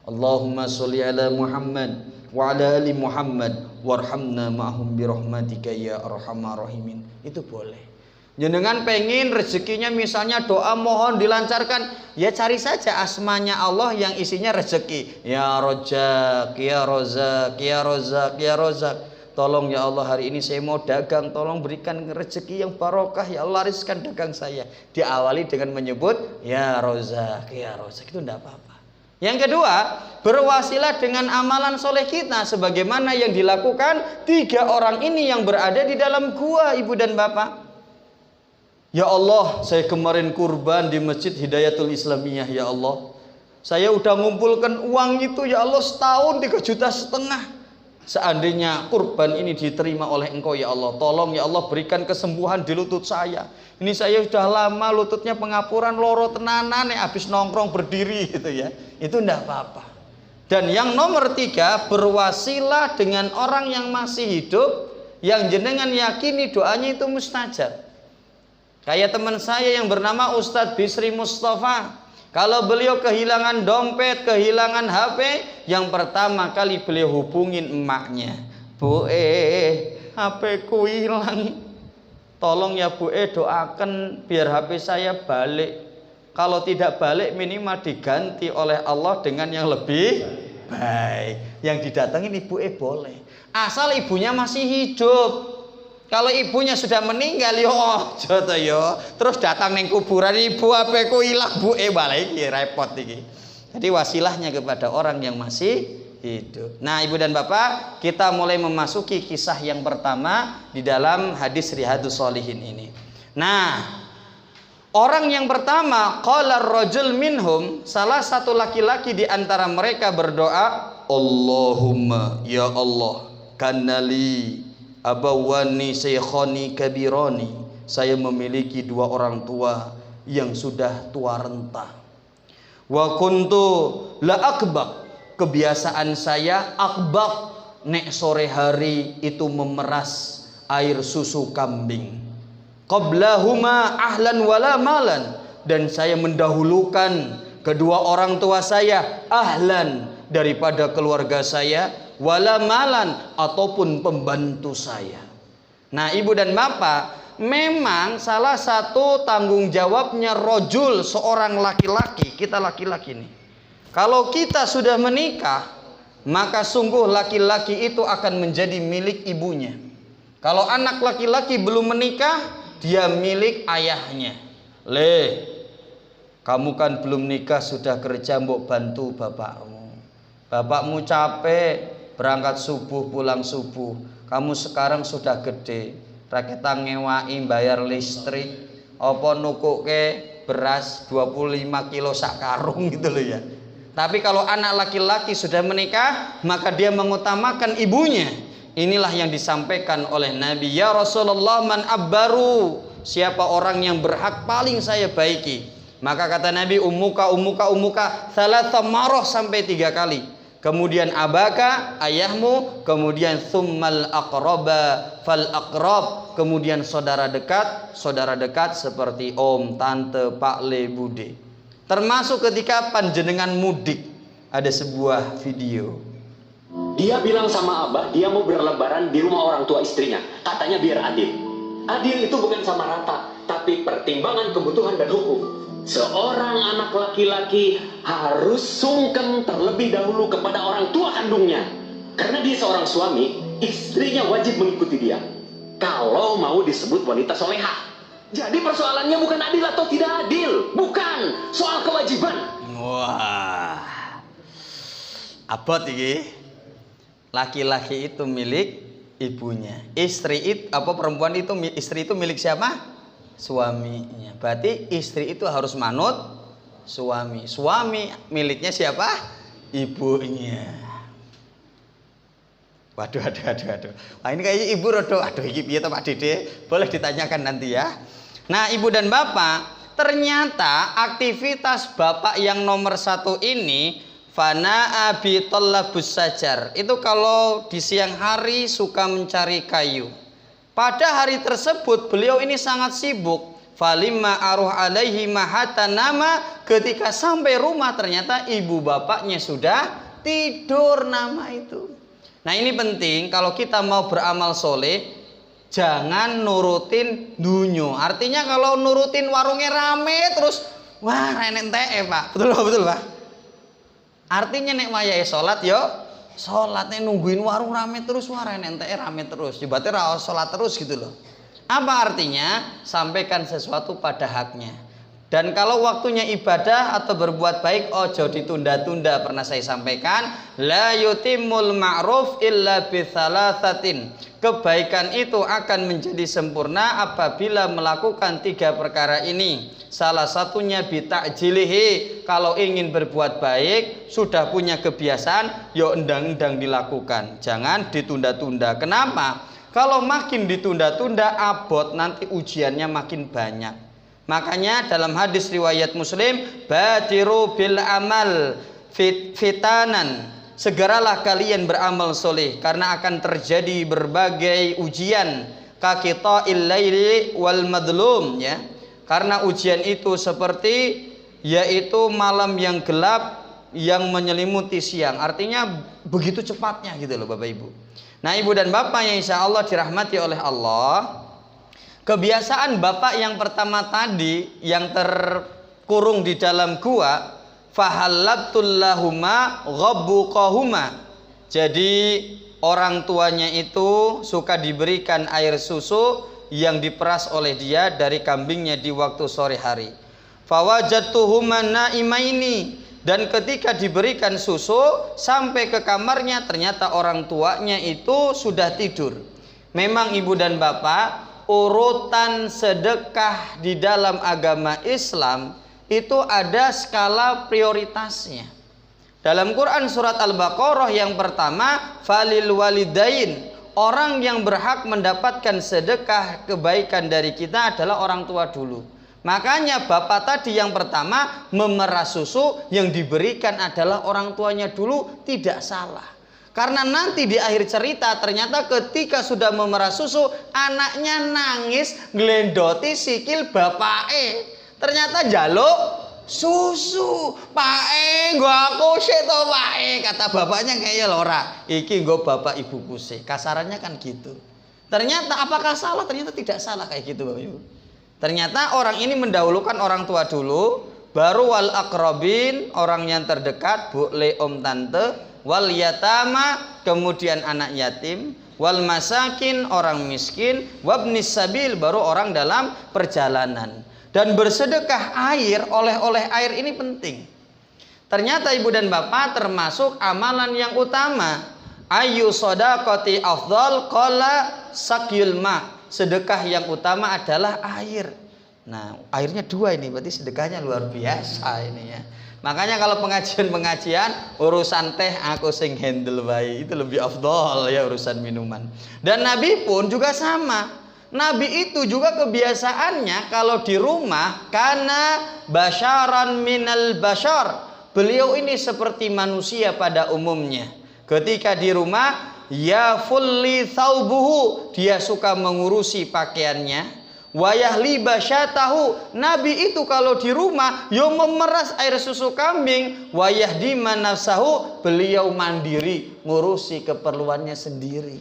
Allahumma sholli ala Muhammad wa ala ali Muhammad warhamna ma'hum birahmatika ya arhamar rahimin. Itu boleh. Jenengan pengen rezekinya misalnya doa mohon dilancarkan, ya cari saja asmanya Allah yang isinya rezeki. Ya Rojak, ya Rozak, ya Rozak, ya Rozak. Tolong ya Allah hari ini saya mau dagang, tolong berikan rezeki yang barokah ya Allah, lariskan dagang saya. Diawali dengan menyebut ya Rozak, ya Rozak, itu tidak apa-apa. Yang kedua, berwasilah dengan amalan soleh kita sebagaimana yang dilakukan 3 orang ini yang berada di dalam gua, ibu dan bapak. Ya Allah, saya kemarin kurban di Masjid Hidayatul Islamiyah ya Allah. Saya udah ngumpulkan uang itu ya Allah setahun 3,5 juta. Seandainya kurban ini diterima oleh Engkau ya Allah, tolong ya Allah berikan kesembuhan di lutut saya. Ini saya sudah lama lututnya pengapuran, loro tenanan habis nongkrong berdiri gitu ya. Itu enggak apa-apa. Dan yang nomor 3, berwasilah dengan orang yang masih hidup yang jenengan yakini doanya itu mustajab. Kayak teman saya yang bernama Ustadz Bisri Mustafa. Kalau beliau kehilangan dompet, kehilangan HP, yang pertama kali beliau hubungin emaknya. Bu HP ku hilang. Tolong ya Bu doakan biar HP saya balik. Kalau tidak balik minimal diganti oleh Allah dengan yang lebih baik. Yang didatengin Ibu boleh. Asal ibunya masih hidup. Kalau ibunya sudah meninggal yo joto yo, terus datang neng kuburan ibu HP ku hilang Bu balik repot iki. Jadi wasilahnya kepada orang yang masih hidup. Nah, ibu dan bapak, kita mulai memasuki kisah yang pertama di dalam hadis Riyadhus Shalihin ini. Nah, orang yang pertama, qala ar-rajul minhum, salah satu laki-laki di antara mereka berdoa, Allahumma ya Allah, kanali abawani syekhani kabirani, saya memiliki 2 orang tua yang sudah tua renta. Wa kuntu la akbak, kebiasaan saya akbak, nek sore hari itu memeras air susu kambing. Qablahuma ahlan wala malan, dan saya mendahulukan kedua orang tua saya ahlan daripada keluarga saya, wala malan ataupun pembantu saya. Nah, ibu dan bapak, memang salah satu tanggung jawabnya rojul, seorang laki-laki, kita laki-laki nih. Kalau kita sudah menikah, maka sungguh laki-laki itu akan menjadi milik ibunya. Kalau anak laki-laki belum menikah, dia milik ayahnya. Kamu kan belum nikah sudah kerja, mbok bantu bapakmu. Bapakmu capek berangkat subuh pulang subuh, kamu sekarang sudah gede, rakyat ngewai bayar listrik, apa nukuke beras 25 kilo sak karung gitu loh ya. Tapi kalau anak laki-laki sudah menikah, maka dia mengutamakan ibunya. Inilah yang disampaikan oleh Nabi, ya Rasulullah, man abbaru, siapa orang yang berhak paling saya baiki. Maka kata Nabi, ummuka ummuka ummuka salatsa marrah, sampai 3 kali. Kemudian abaka, ayahmu, kemudian summal aqraba fal aqrab, kemudian saudara dekat seperti om, tante, pak le, bude. Termasuk ketika panjenengan mudik, ada sebuah video. Dia bilang sama abah, dia mau berlebaran di rumah orang tua istrinya, katanya biar adil. Adil itu bukan sama rata, tapi pertimbangan kebutuhan dan hukum. Seorang anak laki-laki harus sungkem terlebih dahulu kepada orang tua kandungnya. Karena dia seorang suami, istrinya wajib mengikuti dia kalau mau disebut wanita solehah. Jadi persoalannya bukan adil atau tidak adil, bukan soal kewajiban. Wah, abot iki. Laki-laki itu milik ibunya. Perempuan itu, istri itu milik siapa? Suaminya. Berarti istri itu harus manut suami. Suami miliknya siapa? Ibunya. Waduh. Wah, ini kayaknya ibu rodo. Aduh, iki piye to Pak Dede? Boleh ditanyakan nanti ya. Nah, ibu dan bapak, ternyata aktivitas bapak yang nomor 1 ini, fana abi tallabus sajar, itu kalau di siang hari suka mencari kayu. Pada hari tersebut beliau ini sangat sibuk Falimma aruh alaihi mahata nama, ketika sampai rumah ternyata ibu bapaknya sudah tidur nama itu. Nah ini penting kalau kita mau beramal soleh, jangan nurutin dunyo. Artinya kalau nurutin warungnya rame terus, wah renek teh pak, betul pak. Artinya nek wayahe sholat yo sholatnya nungguin warung rame terus, wah renek teh rame terus. Jebate ra sholat terus gitu loh. Apa artinya? Sampaikan sesuatu pada haknya. Dan kalau waktunya ibadah atau berbuat baik, ojo ditunda-tunda. Pernah saya sampaikan, la yutimul ma'ruf illa bithalathatin. Kebaikan itu akan menjadi sempurna apabila melakukan 3 perkara ini. Salah satunya bitakjilihi. Kalau ingin berbuat baik, sudah punya kebiasaan, yo endang-endang dilakukan. Jangan ditunda-tunda. Kenapa? Kalau makin ditunda-tunda, abot nanti ujiannya makin banyak. Makanya dalam hadis riwayat Muslim, badiru bil amal fitanan, segeralah kalian beramal soleh karena akan terjadi berbagai ujian, kaqita'il laili wal madlum, ya. Karena ujian itu seperti yaitu malam yang gelap yang menyelimuti siang. Artinya begitu cepatnya gitu loh Bapak Ibu. Nah Ibu dan Bapak yang insya Allah dirahmati oleh Allah, kebiasaan bapak yang pertama tadi yang terkurung di dalam gua, fahalabtul lahuma ghabbuqahuma. Jadi orang tuanya itu suka diberikan air susu yang diperas oleh dia dari kambingnya di waktu sore hari. Fawajadtuhuma naimaini, dan ketika diberikan susu sampai ke kamarnya ternyata orang tuanya itu sudah tidur. Memang Ibu dan Bapak, urutan sedekah di dalam agama Islam itu ada skala prioritasnya. Dalam Quran surat Al-Baqarah yang pertama, falil walidain, orang yang berhak mendapatkan sedekah kebaikan dari kita adalah orang tua dulu. Makanya bapak tadi yang pertama memerah susu, yang diberikan adalah orang tuanya dulu, tidak salah. Karena nanti di akhir cerita ternyata ketika sudah memerah susu, anaknya nangis ngelendoti sikil bapake. Ternyata jaluk susu. Pae nggo aku sik to pae, kata bapaknya kayaknya lora. Iki nggo bapak ibuku sik. Kasarannya kan gitu. Ternyata apakah salah? Ternyata tidak salah kayak gitu Bapak Ibu. Ternyata orang ini mendahulukan orang tua dulu, baru wal akrabin, orang yang terdekat, bu, le, om, tante, wal yatama, kemudian anak yatim, wal masakin, orang miskin, wabnis sabil, baru orang dalam perjalanan. Dan bersedekah air, oleh-oleh air ini penting. Ternyata Ibu dan Bapak termasuk amalan yang utama. Ayu sodaqati afdal qala sakyul ma. Sedekah yang utama adalah air. Nah, airnya 2 ini, berarti sedekahnya luar biasa ini ya. Makanya kalau pengajian urusan teh aku sing handle baik, itu lebih afdol ya urusan minuman. Dan Nabi pun juga sama. Nabi itu juga kebiasaannya kalau di rumah karena basyaran minal basyar. Beliau ini seperti manusia pada umumnya. Ketika di rumah, ya fulli thawbuhu, dia suka mengurusi pakaiannya. Wayahli basyatahu, Nabi itu kalau di rumah yo memeras air susu kambing. Wayahdi manafsahu, beliau mandiri ngurusi keperluannya sendiri.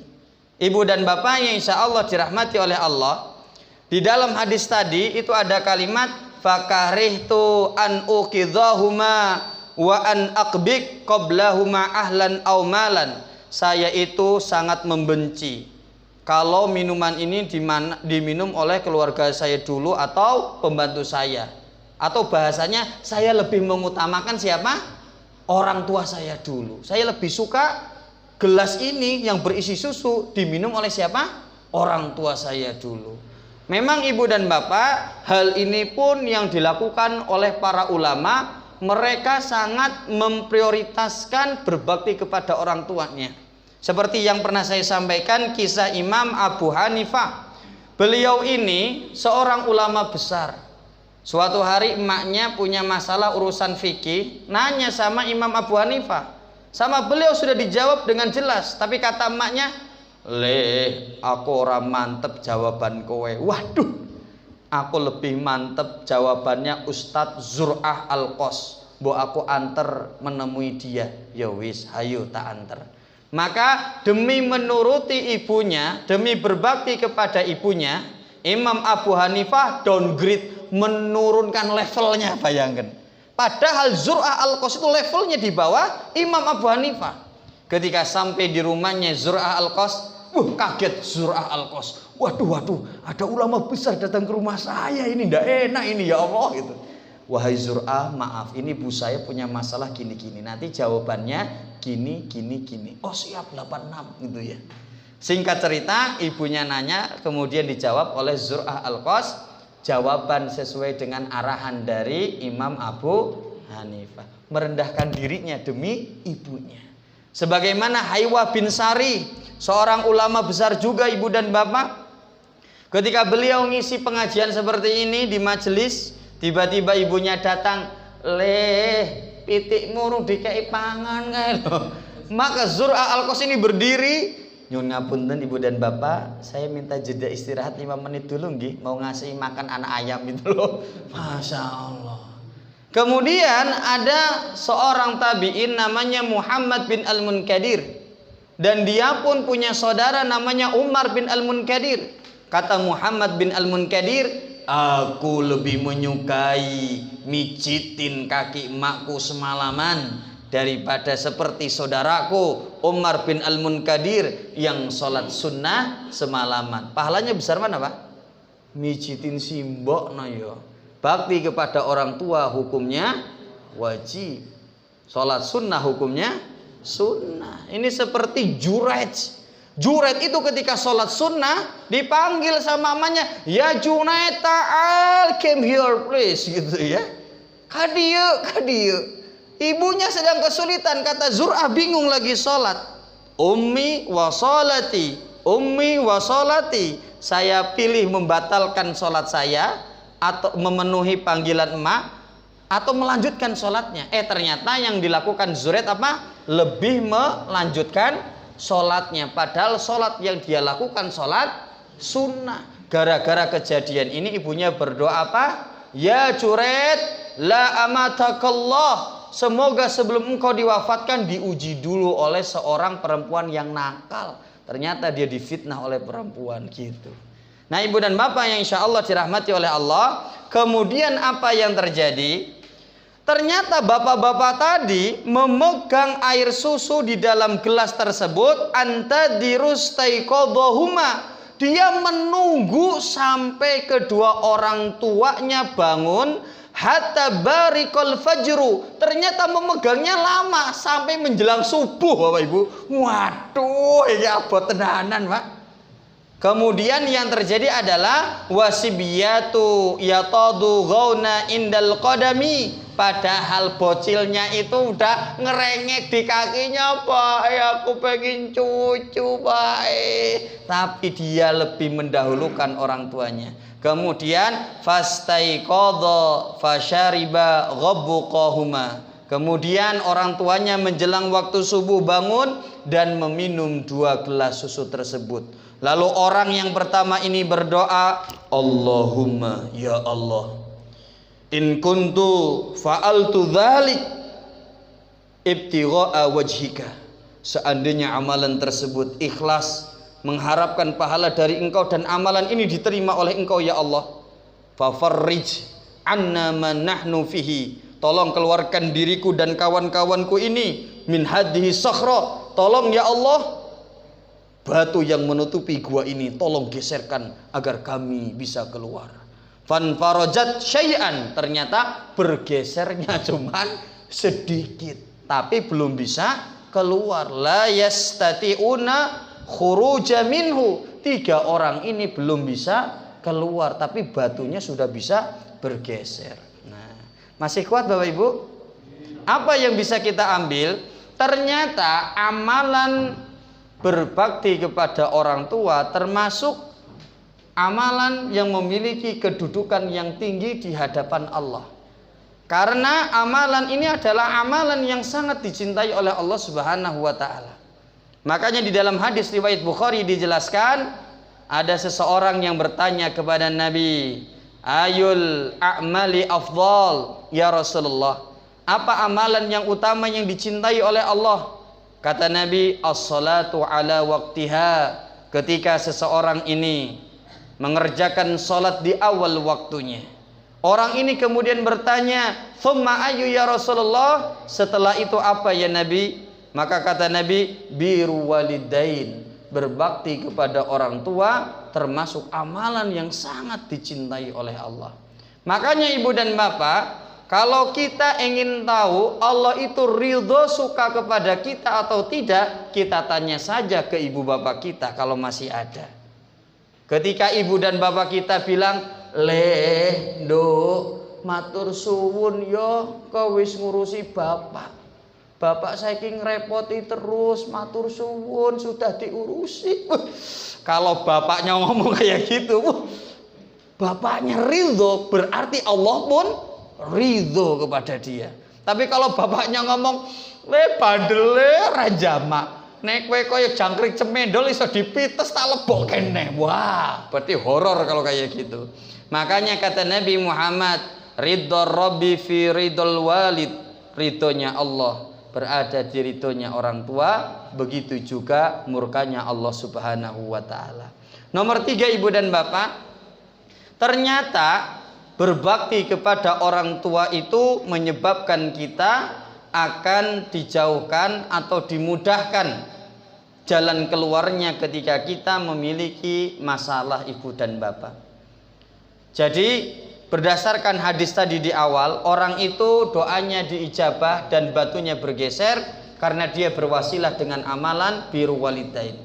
Ibu dan Bapak yang insya Allah dirahmati oleh Allah, di dalam hadis tadi itu ada kalimat fakarihtu an uqidhahuma wa an aqbik qablahuma ahlan aw malan. Saya itu sangat membenci kalau minuman ini diminum oleh keluarga saya dulu atau pembantu saya. Atau bahasanya saya lebih mengutamakan siapa? Orang tua saya dulu. Saya lebih suka gelas ini yang berisi susu diminum oleh siapa? Orang tua saya dulu. Memang Ibu dan Bapak, hal ini pun yang dilakukan oleh para ulama. Mereka sangat memprioritaskan berbakti kepada orang tuanya. Seperti yang pernah saya sampaikan kisah Imam Abu Hanifah. Beliau ini seorang ulama besar. Suatu hari emaknya punya masalah urusan fikih, nanya sama Imam Abu Hanifah. Sama beliau sudah dijawab dengan jelas, tapi kata emaknya, "Le, aku ora mantep jawaban kowe." Waduh. Aku lebih mantep jawabannya Ustadz Zur'ah Al-Qos. Mbok aku anter menemui dia. Ya wis, hayo tak anter. Maka demi menuruti ibunya, demi berbakti kepada ibunya, Imam Abu Hanifah downgrade, menurunkan levelnya, bayangkan. Padahal Zur'ah Al-Qos itu levelnya di bawah Imam Abu Hanifah. Ketika sampai di rumahnya Zur'ah Al-Qos, kaget Zur'ah Al-Qos. Waduh, ada ulama besar datang ke rumah saya, ini ndak enak ini ya Allah gitu. Wahai Zur'ah, maaf, ini bu saya punya masalah gini-gini. Nanti jawabannya gini. Oh siap, 86 gitu ya. Singkat cerita, ibunya nanya, kemudian dijawab oleh Zur'ah Al-Qos. Jawaban sesuai dengan arahan dari Imam Abu Hanifah. Merendahkan dirinya demi ibunya. Sebagaimana Haywa bin Sari, seorang ulama besar juga ibu dan bapak. Ketika beliau ngisi pengajian seperti ini di majelis, tiba-tiba ibunya datang, pitik murung dikei pangan kae lho. Maka Zur'ah Al-Qos ini berdiri, nyun ngapunten ibu dan bapak, saya minta jeda istirahat 5 menit dulu nggih, mau ngasih makan anak ayam itu loh. Masya Allah. Kemudian ada seorang tabi'in namanya Muhammad bin Al-Munkadir, dan dia pun punya saudara namanya Umar bin Al-Munkadir. Kata Muhammad bin Al-Munkadir, aku lebih menyukai mijitin kaki emakku semalaman daripada seperti saudaraku Umar bin Al-Munkadir yang sholat sunnah semalaman. Pahalanya besar mana Pak? Mijitin simbok no yo. Bakti kepada orang tua hukumnya wajib. Sholat sunnah hukumnya sunnah. Ini seperti Jurej. Juret itu ketika sholat sunnah dipanggil sama mamanya, ya Junaid ta'al, come here please, gitu ya. Kadieu. Ibunya sedang kesulitan, kata Zur'ah bingung lagi sholat. Ummi wa sholati, saya pilih membatalkan sholat saya atau memenuhi panggilan emak atau melanjutkan sholatnya. Ternyata yang dilakukan Zuret apa? Lebih melanjutkan sholatnya, padahal sholat yang dia lakukan sholat sunnah. Gara-gara kejadian ini ibunya berdoa apa? Ya Juret, la amatakallah, semoga sebelum engkau diwafatkan diuji dulu oleh seorang perempuan yang nakal. Ternyata dia difitnah oleh perempuan gitu. Nah ibu dan bapak yang insya Allah dirahmati oleh Allah, kemudian apa yang terjadi? Ternyata bapak-bapak tadi memegang air susu di dalam gelas tersebut, anta dirustaiqadhahuma. Dia menunggu sampai kedua orang tuanya bangun, hatta barikal fajru. Ternyata memegangnya lama sampai menjelang subuh Bapak Ibu. Waduh, ya abot tenanan Pak. Kemudian yang terjadi adalah wasibiyatu yatadu gauna indal qadami. Padahal bocilnya itu udah ngerengek di kakinya, Pak. Aku pengen cucu, Pak. Tapi dia lebih mendahulukan orang tuanya. Kemudian fastaiqadha fasyariba ghabbuqahuma. Kemudian orang tuanya menjelang waktu subuh bangun dan meminum 2 gelas susu tersebut. Lalu orang yang pertama ini berdoa, Allahumma ya Allah, in kuntu fa'altu dzalik ibtigha'a wajhika. Seandainya amalan tersebut ikhlas mengharapkan pahala dari engkau dan amalan ini diterima oleh engkau ya Allah, fafarrij anna man nahnu fihi. Tolong keluarkan diriku dan kawan-kawanku ini min hadhihi sakhra. Tolong ya Allah, batu yang menutupi gua ini tolong geserkan agar kami bisa keluar. Fan farajat syai'an, ternyata bergesernya cuman sedikit, tapi belum bisa keluar. La yastati'una khuruja minhu. 3 orang ini belum bisa keluar, tapi batunya sudah bisa bergeser. Nah, masih kuat Bapak Ibu? Apa yang bisa kita ambil? Ternyata amalan berbakti kepada orang tua termasuk amalan yang memiliki kedudukan yang tinggi di hadapan Allah. Karena amalan ini adalah amalan yang sangat dicintai oleh Allah Subhanahu wa taala. Makanya di dalam hadis riwayat Bukhari dijelaskan, ada seseorang yang bertanya kepada Nabi, Ayul a'mali afdal ya Rasulullah? Apa amalan yang utama yang dicintai oleh Allah? Kata Nabi, as-salatu ala waqtiha. Ketika seseorang ini mengerjakan salat di awal waktunya. Orang ini kemudian bertanya, "Tsumma ayu ya Rasulullah?" Setelah itu apa ya Nabi? Maka kata Nabi, "Biru walidain." Berbakti kepada orang tua termasuk amalan yang sangat dicintai oleh Allah. Makanya ibu dan bapak, kalau kita ingin tahu Allah itu ridho suka kepada kita atau tidak, kita tanya saja ke ibu bapak kita kalau masih ada. Ketika ibu dan bapak kita bilang, "Leh, nduk, matur suwun yo, kowe wis ngurusi bapak. Bapak saking repoti terus, matur suwun sudah diurusi." Kalau bapaknya ngomong kayak gitu, bapaknya ridho, berarti Allah pun ridho kepada dia. Tapi kalau bapaknya ngomong, "Le bandele ra jamak, nek kowe kaya jangkrik cemendol iso dipites tak lebok kene." Wah, berarti horor kalau kayak gitu. Makanya kata Nabi Muhammad, ridho Rabbi fi ridhol walid. Ridhonya Allah berada di ridhonya orang tua, begitu juga murkanya Allah Subhanahu wa taala. Nomor 3 ibu dan bapak, ternyata berbakti kepada orang tua itu menyebabkan kita akan dijauhkan atau dimudahkan jalan keluarnya ketika kita memiliki masalah ibu dan bapak. Jadi berdasarkan hadis tadi di awal, orang itu doanya diijabah dan batunya bergeser karena dia berwasilah dengan amalan biru walidain.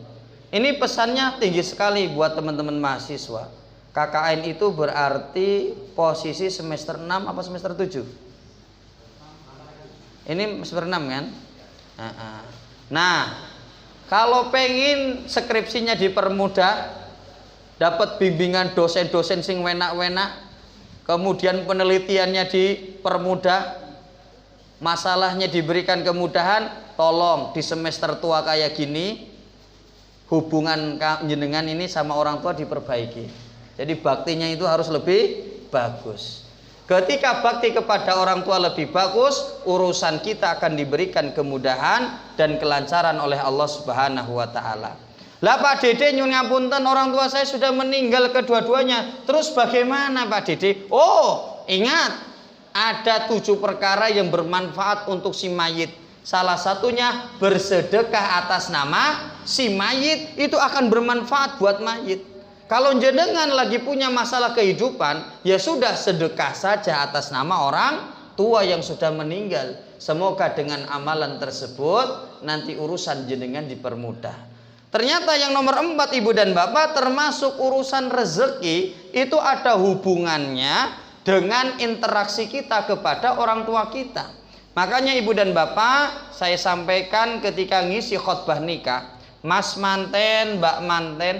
Ini pesannya tinggi sekali buat teman-teman mahasiswa. KKN itu berarti posisi semester 6 apa semester 7? Ini semester 6 kan? Nah, kalau pengen skripsinya dipermudah, dapat bimbingan dosen-dosen sing wenak-wenak, kemudian penelitiannya dipermudah, masalahnya diberikan kemudahan, tolong di semester tua kayak gini hubungan jenengan ini sama orang tua diperbaiki. Jadi baktinya itu harus lebih bagus. Ketika bakti kepada orang tua lebih bagus, urusan kita akan diberikan kemudahan dan kelancaran oleh Allah Subhanahu wa taala. Lah Pak Dede nyun ngapunten, orang tua saya sudah meninggal kedua-duanya. Terus bagaimana Pak Dede? Oh, ingat, ada 7 perkara yang bermanfaat untuk si mayit. Salah satunya bersedekah atas nama si mayit, itu akan bermanfaat buat mayit. Kalau jenengan lagi punya masalah kehidupan, ya sudah sedekah saja atas nama orang tua yang sudah meninggal. Semoga dengan amalan tersebut nanti urusan jenengan dipermudah. Ternyata yang nomor 4 ibu dan bapak, termasuk urusan rezeki itu ada hubungannya dengan interaksi kita kepada orang tua kita. Makanya ibu dan bapak, saya sampaikan ketika ngisi khutbah nikah, Mas manten, Mbak manten,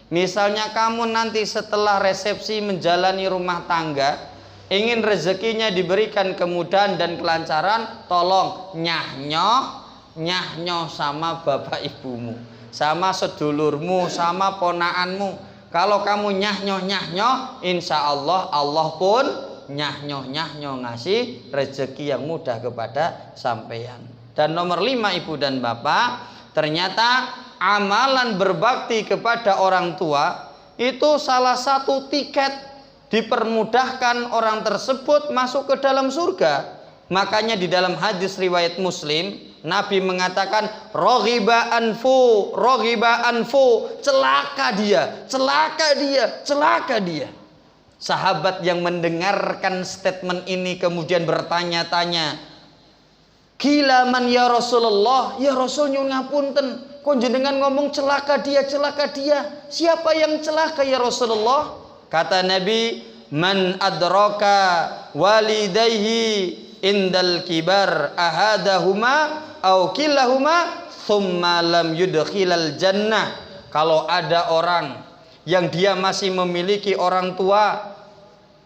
misalnya kamu nanti setelah resepsi menjalani rumah tangga, ingin rezekinya diberikan kemudahan dan kelancaran, tolong nyah-nyoh sama bapak ibumu, sama sedulurmu, sama ponaanmu. Kalau kamu nyah-nyoh, insya Allah Allah pun nyah-nyoh ngasih rezeki yang mudah kepada sampeyan. Dan nomor 5 ibu dan bapak, ternyata amalan berbakti kepada orang tua itu salah satu tiket dipermudahkan orang tersebut masuk ke dalam surga. Makanya di dalam hadis riwayat Muslim, Nabi mengatakan, roghiba anfu, celaka dia. Sahabat yang mendengarkan statement ini kemudian bertanya-tanya, "Gila man ya Rasulullah, ya Rasul nyuwun ngapunten, kok jenengan ngomong celaka dia. Siapa yang celaka ya Rasulullah?" Kata Nabi, "Man adraka walidayhi indal kibar ahadahuma au kilahuma thumma lam yudkhilal jannah." Kalau ada orang yang dia masih memiliki orang tua,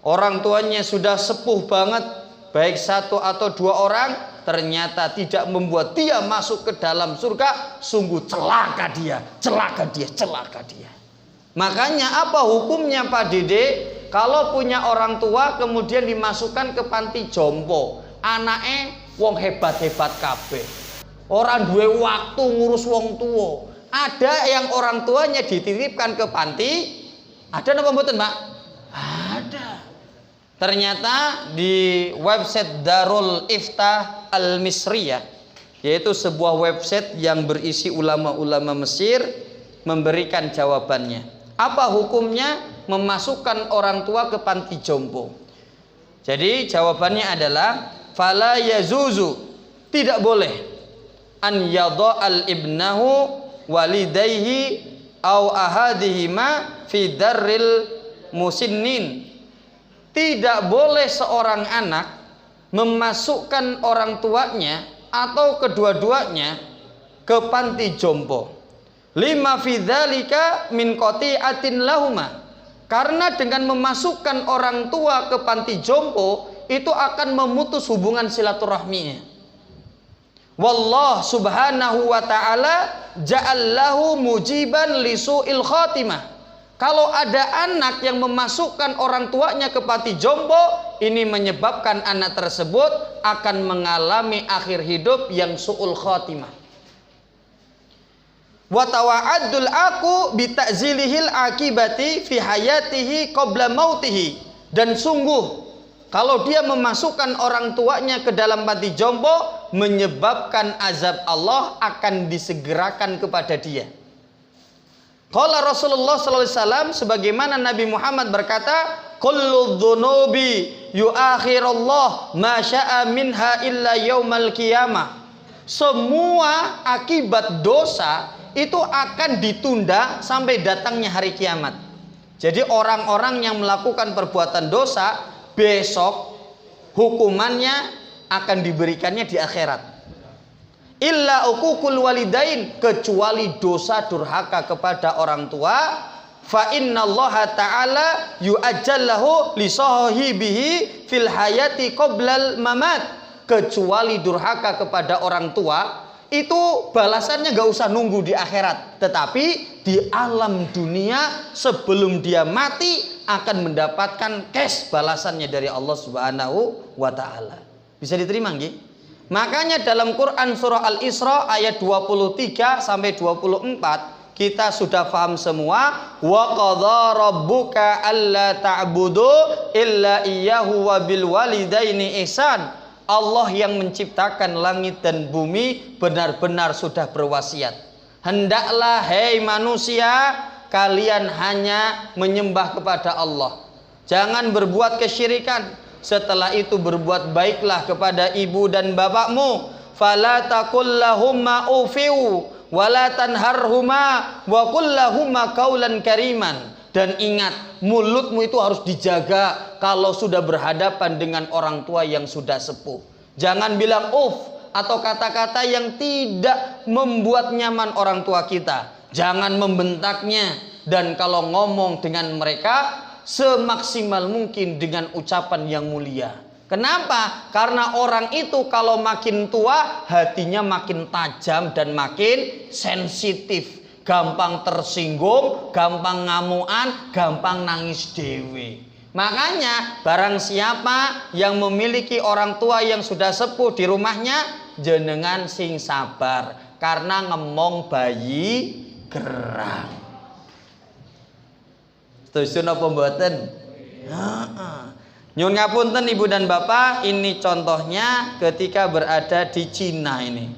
orang tuanya sudah sepuh banget, baik 1 atau 2 orang, ternyata tidak membuat dia masuk ke dalam surga, sungguh celaka dia. Makanya apa hukumnya Pak Dede? kalau punya orang tua kemudian dimasukkan ke panti jompo, anake wong hebat-hebat kabeh. Orang duwe waktu ngurus wong tua. Ada yang orang tuanya dititipkan ke panti. Ada napa mboten, Pak? Ada. Ternyata di website Darul Iftah Al-Misriyah, yaitu sebuah website yang berisi ulama-ulama Mesir, memberikan jawabannya. Apa hukumnya memasukkan orang tua ke panti jompo? Jadi jawabannya adalah fala yazuzu, tidak boleh an yadha'al ibnahu walidayhi au ahadihima fi darril musinnin. Tidak boleh seorang anak memasukkan orang tuanya atau kedua-duanya ke panti jompo. Lima fi dzalika min qati'atin lahuma. Karena dengan memasukkan orang tua ke panti jompo itu akan memutus hubungan silaturahminya. Wallah subhanahu wa ta'ala ja'allahu mujiban li su'il khatimah. Kalau ada anak yang memasukkan orang tuanya ke panti jompo, ini menyebabkan anak tersebut akan mengalami akhir hidup yang su'ul khatimah. Wa tawa'addul aku bi ta'zilihil akibati fi hayatihi qabla mautihi. Dan sungguh kalau dia memasukkan orang tuanya ke dalam panti jompo, menyebabkan azab Allah akan disegerakan kepada dia. Qala Rasulullah sallallahu alaihi wasallam, sebagaimana Nabi Muhammad berkata, kullu dzunubi yuakhirullah ma syaa minha illa yaumal qiyamah. Semua akibat dosa itu akan ditunda sampai datangnya hari kiamat. Jadi orang-orang yang melakukan perbuatan dosa besok hukumannya akan diberikannya di akhirat. Illa uququl walidain, kecuali dosa durhaka kepada orang tua. Fa innallaha ta'ala yu'ajjallahu li sahibihi fil hayati qoblal mamat. Kecuali durhaka kepada orang tua itu balasannya gak usah nunggu di akhirat, tetapi di alam dunia sebelum dia mati akan mendapatkan cash balasannya dari Allah Subhanahu wa ta'ala. Bisa diterima nggih? Makanya dalam Quran surah Al-Isra ayat 23 sampai 24 kita sudah paham semua. Wa qadha rabbuka alla ta'budu illa iyyahu wa bil walidaini ihsan. Allah yang menciptakan langit dan bumi benar-benar sudah berwasiat. Hendaklah hei manusia, kalian hanya menyembah kepada Allah. Jangan berbuat kesyirikan. Setelah itu berbuat baiklah kepada ibu dan bapakmu. Fala taqul lahumma ufiu wala tanharhuma wa qul lahumma qaulan kariman. Dan ingat, mulutmu itu harus dijaga kalau sudah berhadapan dengan orang tua yang sudah sepuh. Jangan bilang atau kata-kata yang tidak membuat nyaman orang tua kita. Jangan membentaknya. Dan kalau ngomong dengan mereka, semaksimal mungkin dengan ucapan yang mulia. Kenapa? Karena orang itu kalau makin tua hatinya makin tajam dan makin sensitif, gampang tersinggung, gampang ngamuan, gampang nangis dewe. Makanya barang siapa yang memiliki orang tua yang sudah sepuh di rumahnya, jenengan sing sabar karena ngemong bayi gerang. Setuju napa mboten? Nyuwun ngapunten Ibu dan Bapak, ini contohnya ketika berada di Cina ini.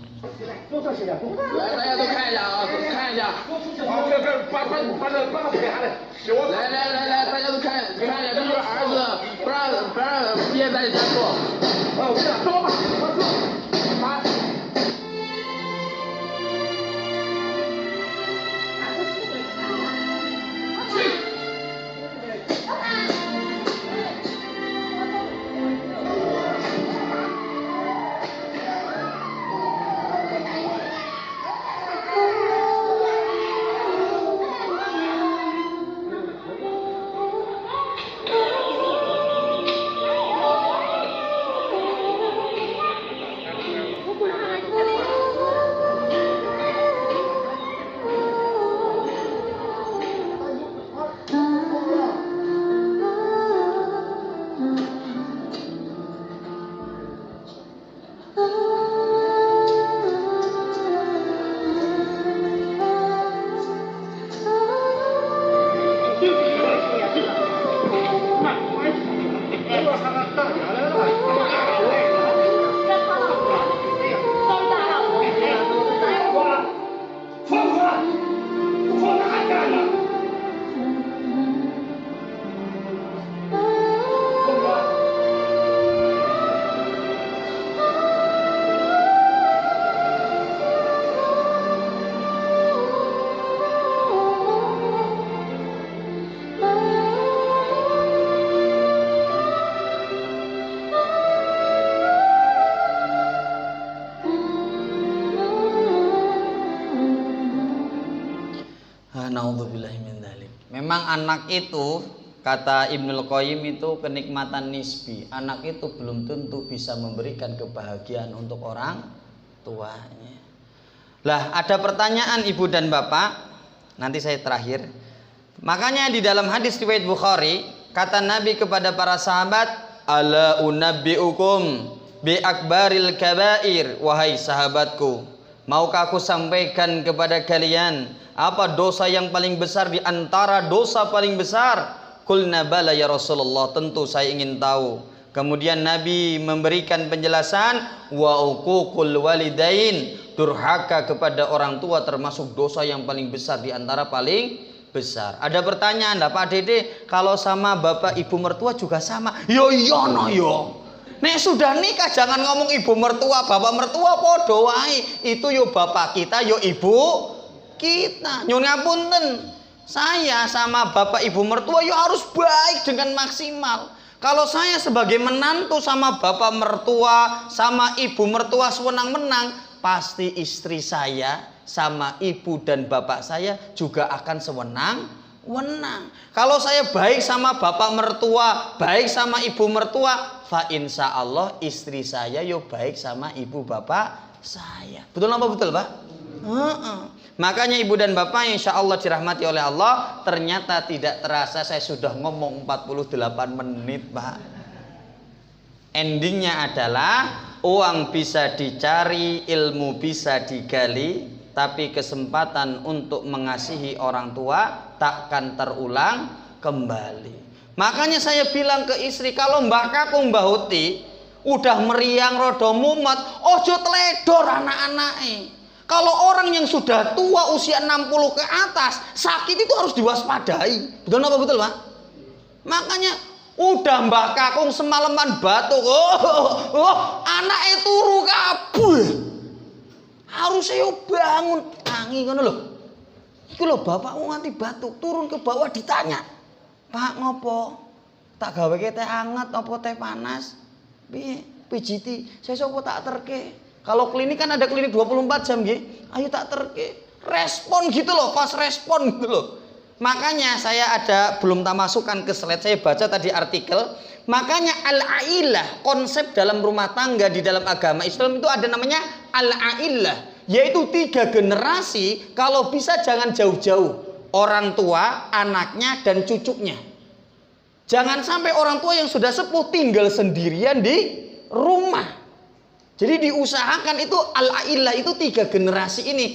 Naudzubillahi min dzalik. Memang anak itu, kata Ibnul Qayyim, itu kenikmatan nisbi. Anak itu belum tentu bisa memberikan kebahagiaan untuk orang tuanya. Lah, ada pertanyaan ibu dan bapak. Nanti saya terakhir. Makanya di dalam hadis riwayat Bukhari, kata Nabi kepada para sahabat, ala unabbiukum bi akbaril kabair, wahai sahabatku, maukah aku sampaikan kepada kalian apa dosa yang paling besar di antara dosa paling besar? Qulna bala ya Rasulullah, tentu saya ingin tahu. Kemudian Nabi memberikan penjelasan, wa uququl walidain, durhaka kepada orang tua termasuk dosa yang paling besar di antara paling besar. Ada pertanyaan, lah Pak Dede, kalau sama bapak ibu mertua juga sama? Yo iya no yo. Nek sudah nikah jangan ngomong ibu mertua, bapak mertua podo wae. Itu yo bapak kita, yo ibu kita. Nyun ngapunten. Saya sama bapak ibu mertua yo harus baik dengan maksimal. Kalau saya sebagai menantu sama bapak mertua, sama ibu mertua sewenang-wenang, pasti istri saya sama ibu dan bapak saya juga akan sewenang-wenang. Kalau saya baik sama bapak mertua, baik sama ibu mertua, fa insya Allah istri saya yo baik sama ibu bapak saya. Betul apa betul, Pak? Makanya ibu dan bapak yang insya Allah dirahmati oleh Allah, ternyata tidak terasa saya sudah ngomong 48 menit, Pak. Endingnya adalah uang bisa dicari, ilmu bisa digali, tapi kesempatan untuk mengasihi orang tua takkan terulang kembali. Makanya saya bilang ke istri, kalau Mbak Kakung Mbak Huti udah meriang rodo mumet, ojo teledor anak-anaknya. Kalau orang yang sudah tua usia 60 ke atas, sakit itu harus diwaspadai. Betul apa betul, Pak? Makanya udah Mbak Kakung semalaman batuk, anaknya turu kabeh. Harusnya bangun tangi ngono lho. Iku lho bapakmu nganti batuk, turun ke bawah ditanya, "Pak ngopo? Tak gawe teh hangat apa teh panas?" Piye? Pijiti, sesuk tak terke. Kalau klinik kan ada klinik 24 jam nggih. Ayo tak terke. Respon gitu loh, pas respon gitu loh. Makanya saya ada belum tak masukkan ke slide, saya baca tadi artikel. Makanya al-ailah, konsep dalam rumah tangga di dalam agama Islam itu ada namanya al-ailah, yaitu 3 generasi. Kalau bisa jangan jauh-jauh, orang tua, anaknya dan cucunya. Jangan sampai orang tua yang sudah sepuh tinggal sendirian di rumah. Jadi diusahakan itu al-ailah itu 3 generasi ini.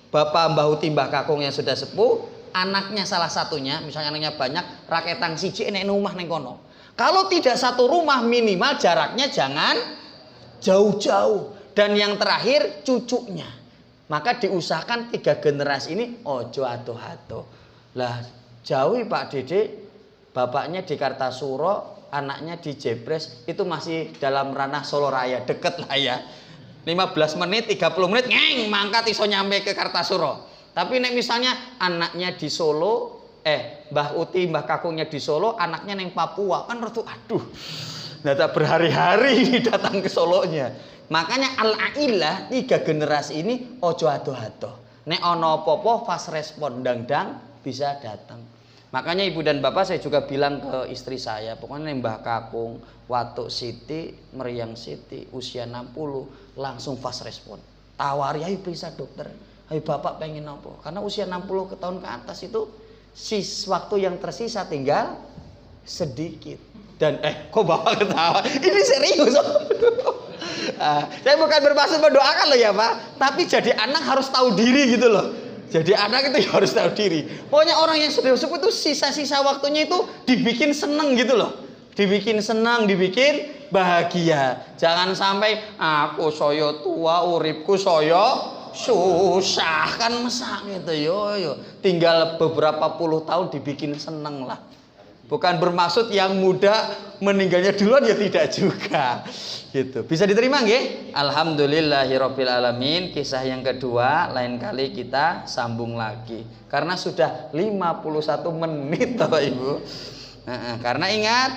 Bapak Mbah Huti Mbah Kakung yang sudah sepuh, anaknya salah satunya, misalnya anaknya banyak, raketang siji enek rumah neng kono. Kalau tidak satu rumah, minimal jaraknya jangan jauh-jauh. Dan yang terakhir cucunya. Maka diusahakan 3 generasi ini ojo ado-ado. Lah jauhi Pak Dede, bapaknya di Kartasuro, anaknya di Jebres, itu masih dalam ranah Solo Raya, deket lah ya. 15 menit, 30 menit ngeng mangkat iso nyampe ke Kartasuro. Tapi nek misalnya anaknya di Solo, Mbah Uti, Mbah Kakungnya di Solo, anaknya neng Papua, kan retu aduh. Nggak berhari-hari datang ke Solonya. Makanya al-ailah 3 generasi ini ojo ado-ado. Nek ono apa-apa fast respon, dang-dang bisa datang. Makanya ibu dan bapak saya juga bilang ke istri saya, pokoknya Mbah Kakung, Watuk Siti, Meriang Siti, usia 60, langsung fast respon. Tawari, ayo periksa dokter, ayo bapak pengen apa? Karena usia 60 tahun ke atas itu waktu yang tersisa tinggal sedikit. Dan kok bapak ketawa? Ini serius. Saya bukan bermaksud mendoakan loh ya Pak, tapi jadi anak harus tahu diri gitu loh. Jadi anak itu harus tahu diri. Pokoknya orang yang sudah sepuh itu sisa-sisa waktunya itu dibikin seneng gitu loh. Dibikin senang, dibikin bahagia. Jangan sampai aku soyo tua, uripku soyo susah, kan mesak gitu. Yo. Tinggal beberapa puluh tahun dibikin seneng lah. Bukan bermaksud yang muda meninggalnya duluan, ya tidak juga. Gitu. Bisa diterima nggih? Alhamdulillahirabbil alamin. Kisah yang kedua lain kali kita sambung lagi. Karena sudah 51 menit Bapak Ibu. Karena ingat,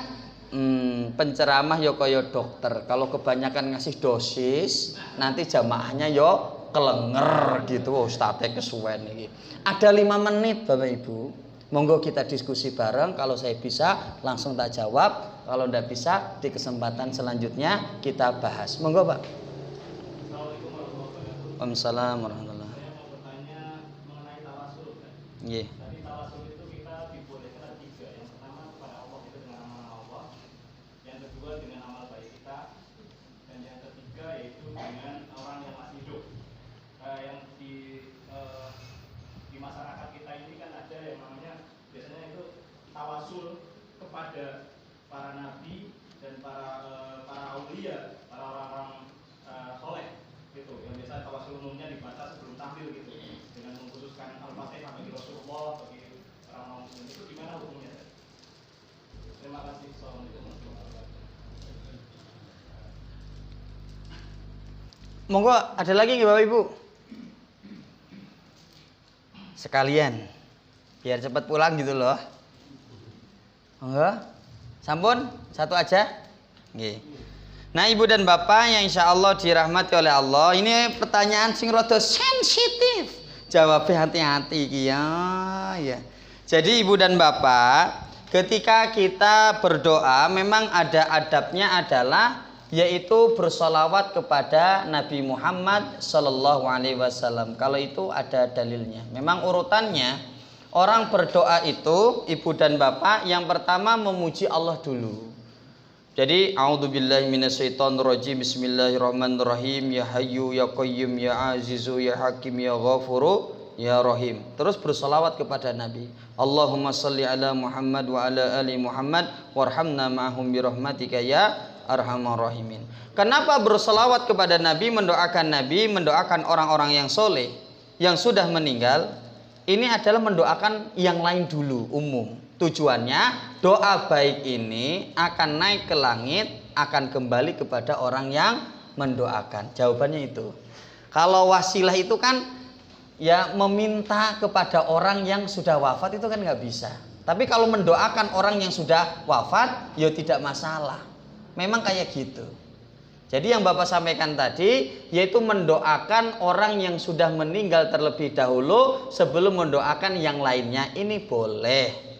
penceramah yo koyo dokter. Kalau kebanyakan ngasih dosis, nanti jamaahnya yo kelenger gitu. Ustadznya kesuwen iki. Ada 5 menit Bapak Ibu. Monggo kita diskusi bareng. Kalau saya bisa langsung tak jawab. Kalau tidak bisa di kesempatan selanjutnya kita bahas. Monggo Pak. Waalaikumsalam warahmatullahi wabarakatuh. Saya mau bertanya mengenai tawasul. Nggih. Tadi tawasul itu kita dibolehkan ada 3. Yang pertama kepada Allah itu dengan nama Allah. Yang kedua dengan amal baik kita. Dan yang ketiga yaitu dengan orang yang masih hidup. Yang di masyarakat kita ini kan ada yang namanya biasanya itu tawasul kepada para nabi dan para aulia, para orang-orang soleh gitu. Yang biasa tawasul umumnya dibaca sebelum tampil gitu, dengan mengkhususkan Al-Fatihah bagi Rasulullah, bagi orang muslim. Itu gimana hukumnya? Terima kasih. Assalamualaikum warahmatullahi wabarakatuh. Monggo ada lagi nggih Bapak Ibu? Sekalian biar cepat pulang gitu loh. Monggo. Sampun, satu aja. Nggih. Nah, Ibu dan Bapak yang insya Allah dirahmati oleh Allah, ini pertanyaan sing rada sensitif. Jawabnya hati-hati ya. Jadi Ibu dan Bapak, ketika kita berdoa memang ada adabnya adalah yaitu bersolawat kepada Nabi Muhammad Sallallahu Alaihi Wasallam. Kalau itu ada dalilnya. Memang urutannya orang berdoa itu, Ibu dan Bapak, yang pertama memuji Allah dulu. Jadi, a'udzubillahi minasyaitonirrajim. Bismillahirrahmanirrahim. Ya Hayyu ya Qayyum ya Azizu ya Hakim ya Ghafuru ya Rahim. Terus bersolawat kepada Nabi. Allahumma shalli ala Muhammad wa ala ali Muhammad warhamna ma'hum birahmatika ya arhamar rahimin. Kenapa bersolawat kepada Nabi, mendoakan orang-orang yang soleh, yang sudah meninggal? Ini adalah mendoakan yang lain dulu, umum. Tujuannya doa baik ini akan naik ke langit, akan kembali kepada orang yang mendoakan. Jawabannya itu. Kalau wasilah itu kan ya meminta kepada orang yang sudah wafat itu kan nggak bisa. Tapi kalau mendoakan orang yang sudah wafat, ya tidak masalah. Memang kayak gitu. Jadi yang Bapak sampaikan tadi yaitu mendoakan orang yang sudah meninggal terlebih dahulu sebelum mendoakan yang lainnya, ini boleh.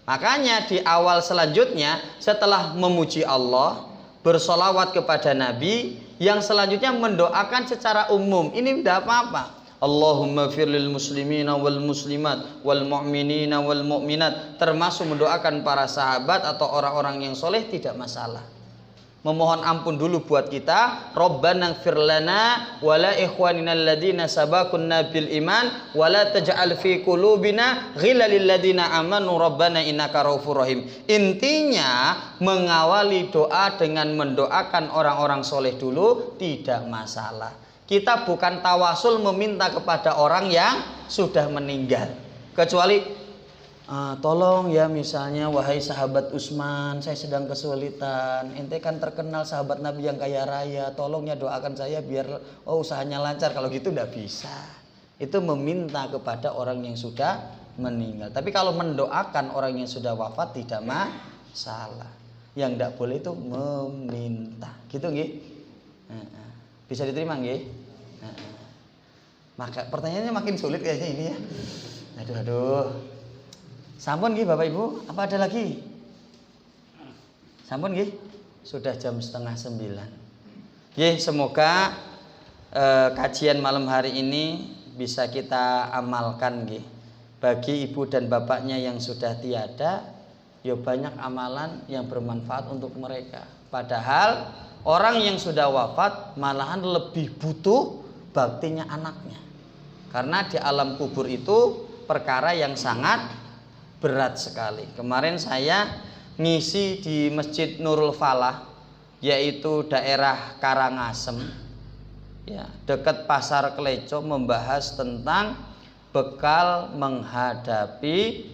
Makanya di awal selanjutnya setelah memuji Allah, bersolawat kepada Nabi, yang selanjutnya mendoakan secara umum, ini tidak apa-apa. Allahumma firlil muslimina wal muslimat wal mu'minina wal mu'minat, termasuk mendoakan para sahabat atau orang-orang yang soleh, tidak masalah. Memohon ampun dulu buat kita. Rabbana ighfir lana wa la ikhwanina alladziina sabaqunna bil iman wa la taj'al fi qulubina ghillan lil ladziina amanu rabbana innaka raufur rahim. Intinya mengawali doa dengan mendoakan orang-orang soleh dulu tidak masalah. Kita bukan tawasul meminta kepada orang yang sudah meninggal. Kecuali tolong ya misalnya wahai sahabat Utsman, saya sedang kesulitan. Ente kan terkenal sahabat Nabi yang kaya raya, tolong ya doakan saya biar usahanya lancar. Kalau gitu tidak bisa. Itu meminta kepada orang yang sudah meninggal. Tapi kalau mendoakan orang yang sudah wafat tidak masalah. Yang tidak boleh itu meminta. Gitu nggih? Bisa diterima nggih? Maka pertanyaannya makin sulit kayaknya ini ya. Aduh. Sampun nggih Bapak Ibu, apa ada lagi? Sampun nggih? Sudah jam 8:30. Nggih, semoga kajian malam hari ini bisa kita amalkan nggih. Bagi ibu dan bapaknya yang sudah tiada, ya banyak amalan yang bermanfaat untuk mereka. Padahal orang yang sudah wafat malahan lebih butuh baktinya anaknya. Karena di alam kubur itu perkara yang sangat berat sekali. Kemarin saya ngisi di Masjid Nurul Falah, yaitu daerah Karangasem, ya, dekat Pasar Kleco, membahas tentang bekal menghadapi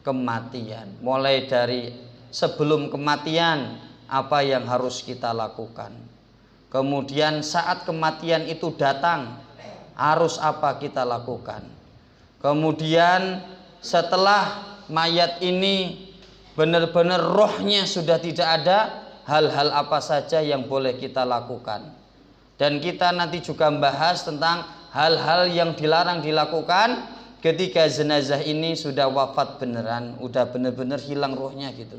kematian. Mulai dari sebelum kematian apa yang harus kita lakukan. Kemudian saat kematian itu datang harus apa kita lakukan. Kemudian setelah mayat ini benar-benar rohnya sudah tidak ada, hal-hal apa saja yang boleh kita lakukan. Dan kita nanti juga membahas tentang hal-hal yang dilarang dilakukan ketika jenazah ini sudah wafat beneran, udah bener-bener hilang ruhnya gitu.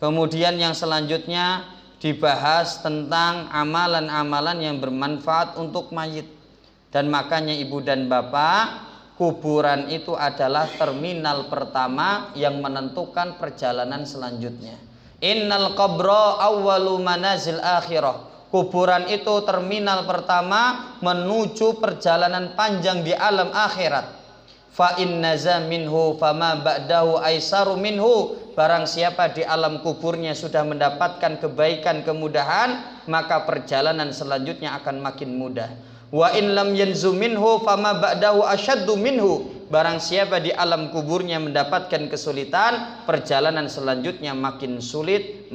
Kemudian yang selanjutnya dibahas tentang amalan-amalan yang bermanfaat untuk mayit. Dan makanya ibu dan bapak, kuburan itu adalah terminal pertama yang menentukan perjalanan selanjutnya. Innal qabra awwalu manazil akhirah. Kuburan itu terminal pertama menuju perjalanan panjang di alam akhirat. Fa innaza minhu fama ba'dahu aisaru minhu. Barang siapa di alam kuburnya sudah mendapatkan kebaikan, kemudahan, maka perjalanan selanjutnya akan makin mudah. Wa in lam yanzu minhu fama ba'dahu asyaddu minhu. Barang siapa di alam kuburnya mendapatkan kesulitan, perjalanan selanjutnya makin sulit,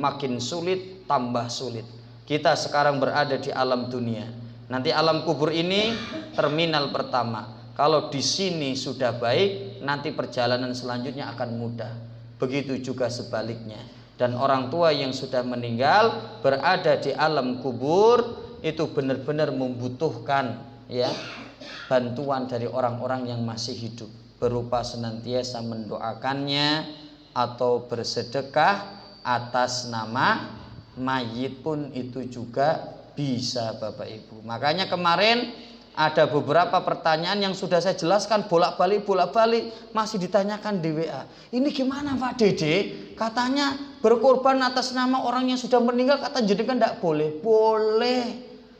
tambah sulit. Kita sekarang berada di alam dunia. Nanti alam kubur ini terminal pertama. Kalau di sini sudah baik, nanti perjalanan selanjutnya akan mudah. Begitu juga sebaliknya. Dan orang tua yang sudah meninggal berada di alam kubur itu benar-benar membutuhkan ya bantuan dari orang-orang yang masih hidup, berupa senantiasa mendoakannya atau bersedekah atas nama mayit pun itu juga bisa Bapak Ibu. Makanya kemarin ada beberapa pertanyaan yang sudah saya jelaskan bolak-balik masih ditanyakan di WA. Ini gimana Pak Dede? Katanya berkorban atas nama orang yang sudah meninggal, kata jenengan tidak boleh. Boleh,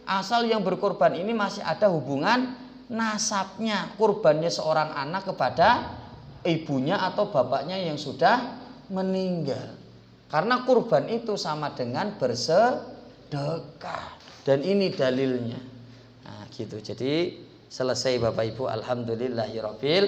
asal yang berkorban ini masih ada hubungan nasabnya, kurbannya seorang anak kepada ibunya atau bapaknya yang sudah meninggal. Karena kurban itu sama dengan bersedekah, dan ini dalilnya. Nah, gitu. Jadi selesai Bapak Ibu, alhamdulillahirabbil.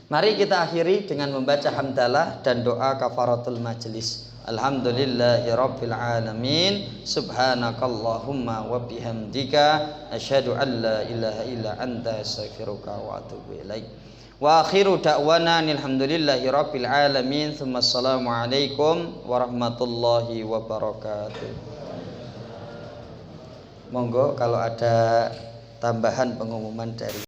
Mari kita akhiri dengan membaca hamdalah dan doa kafaratul majlis. Alhamdulillahirabbil alamin. Subhanakallahumma wa bihamdika asyhadu an la ilaha illa anta astaghfiruka wa atubu ilaik. Wa akhiru da'wana alhamdulillahirabbil alamin. Tsumma assalamu alaikum warahmatullahi wabarakatuh. Monggo kalau ada tambahan pengumuman dari